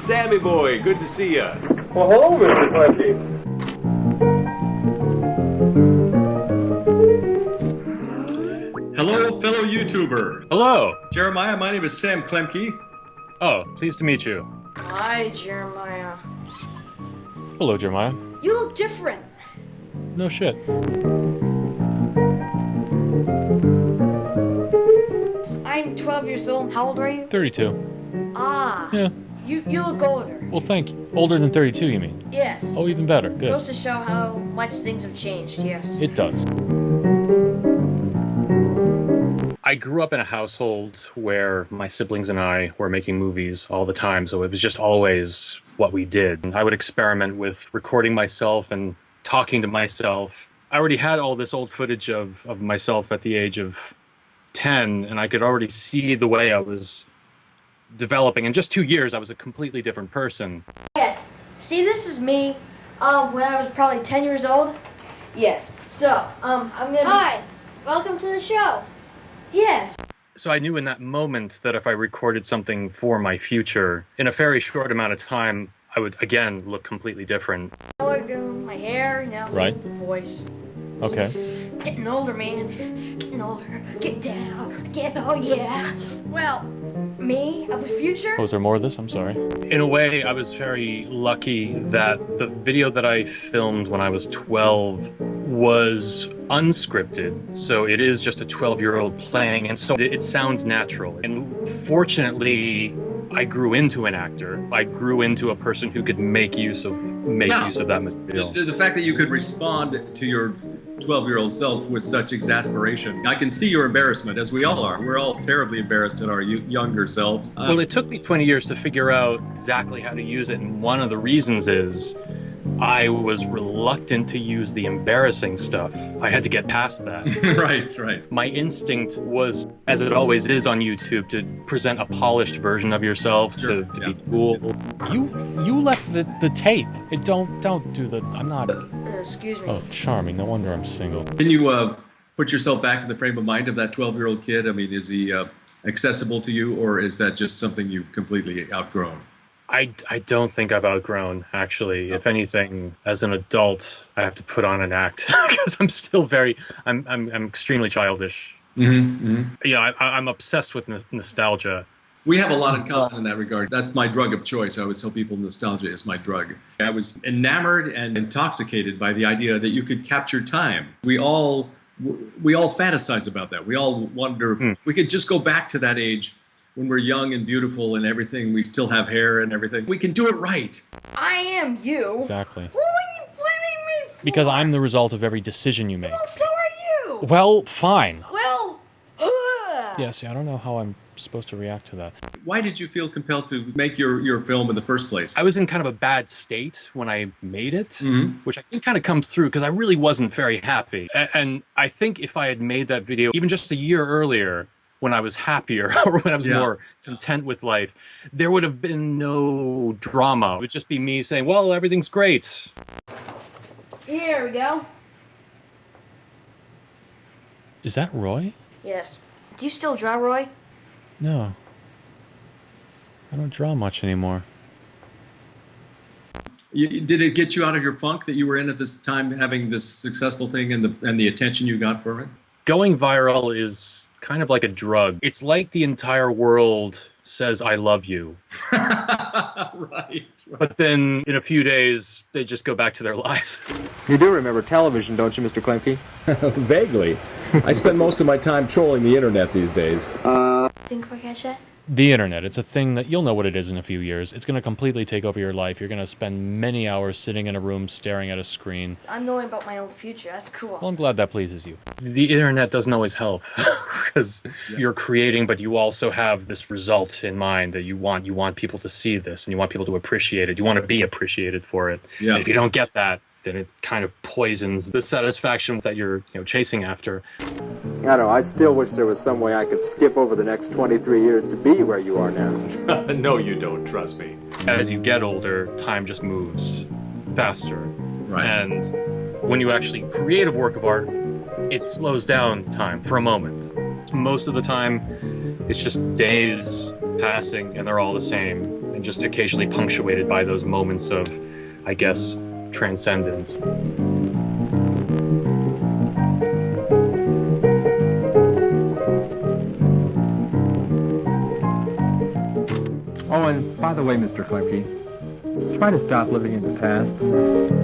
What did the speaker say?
Sammy boy, good to see ya. Well, hello, Mr. Klemke. Hello, fellow YouTuber. Hello. Jeremiah, my name is Sam Klemke. Oh, pleased to meet you. Hi, Jeremiah. Hello, Jeremiah. You look different. No shit. I'm 12 years old. How old are you? 32. Ah. Yeah. You look older. Well, thank you. Older than 32, you mean? Yes. Oh, even better. Good. Goes to show how much things have changed, yes. It does. I grew up in a household where my siblings and I were making movies all the time, so it was just always what we did. I would experiment with recording myself and talking to myself. I already had all this old footage of myself at the age of 10, and I could already see the way I was developing. In just 2 years, I was a completely different person. Yes. See, this is me when I was probably 10 years old. Yes. So, I'm gonna... Hi. Welcome to the show. Yes. So I knew in that moment that if I recorded something for my future, in a very short amount of time, I would, again, look completely different. My hair, you know. Right. Voice. Okay. Getting older, man. Getting older. Get down. Oh, yeah. Well, me of the future? Oh, is there more of this? I'm sorry. In a way, I was very lucky that the video that I filmed when I was 12 was unscripted. So it is just a 12-year-old playing, and so it sounds natural. And fortunately, I grew into an actor. I grew into a person who could make use of that material. The fact that you could respond to your 12-year-old self with such exasperation. I can see your embarrassment, as we all are. We're all terribly embarrassed at our younger selves. Well, it took me 20 years to figure out exactly how to use it, and one of the reasons is I was reluctant to use the embarrassing stuff. I had to get past that. Right. My instinct was, as it always is on YouTube, to present a polished version of yourself, to be cool. You left the tape. Don't do the... I'm not... Excuse me. Oh, charming. No wonder I'm single. Can you put yourself back in the frame of mind of that 12-year-old kid? I mean, is he accessible to you, or is that just something you've completely outgrown? I don't think I've outgrown, actually. If anything, as an adult, I have to put on an act because I'm still I'm extremely childish. Yeah, I'm obsessed with nostalgia. We have a lot in common in that regard. That's my drug of choice. I always tell people nostalgia is my drug. I was enamored and intoxicated by the idea that you could capture time. We all fantasize about that. We all wonder, we could just go back to that age when we're young and beautiful and everything. We still have hair and everything. We can do it right. I am you. Exactly. What are you blaming me for? Because I'm the result of every decision you make. Well, so are you. Well, fine. Well, Yeah, see, I don't know how I'm supposed to react to that. Why did you feel compelled to make your film in the first place? I was in kind of a bad state when I made it, which I think kind of comes through because I really wasn't very happy. And I think if I had made that video even just a year earlier, when I was happier or when I was more content with life, there would have been no drama. It would just be me saying, well, everything's great. here we go. Is that Roy? Yes. Do you still draw, Roy? No. I don't draw much anymore. Did it get you out of your funk that you were in at this time, having this successful thing and the attention you got from it? Going viral is kind of like a drug. It's like the entire world says, I love you. Right. But then in a few days, they just go back to their lives. You do remember television, don't you, Mr. Klemke? Vaguely. I spend most of my time trolling the internet these days. Think we catch it? The internet, it's a thing that you'll know what it is in a few years. It's going to completely take over your life. You're going to spend many hours sitting in a room staring at a screen. I'm knowing about my own future. That's cool. Well, I'm glad that pleases you. The internet doesn't always help because you're creating, but you also have this result in mind that you want people to see this and you want people to appreciate it. You want to be appreciated for it. Yeah. And if you don't get that, then it kind of poisons the satisfaction that you're chasing after. I don't know, I still wish there was some way I could skip over the next 23 years to be where you are now. No, you don't, trust me. As you get older, time just moves faster. Right. And when you actually create a work of art, it slows down time for a moment. Most of the time, it's just days passing and they're all the same. and just occasionally punctuated by those moments of, I guess, transcendence. Oh, and by the way, Mr. Klemke, try to stop living in the past.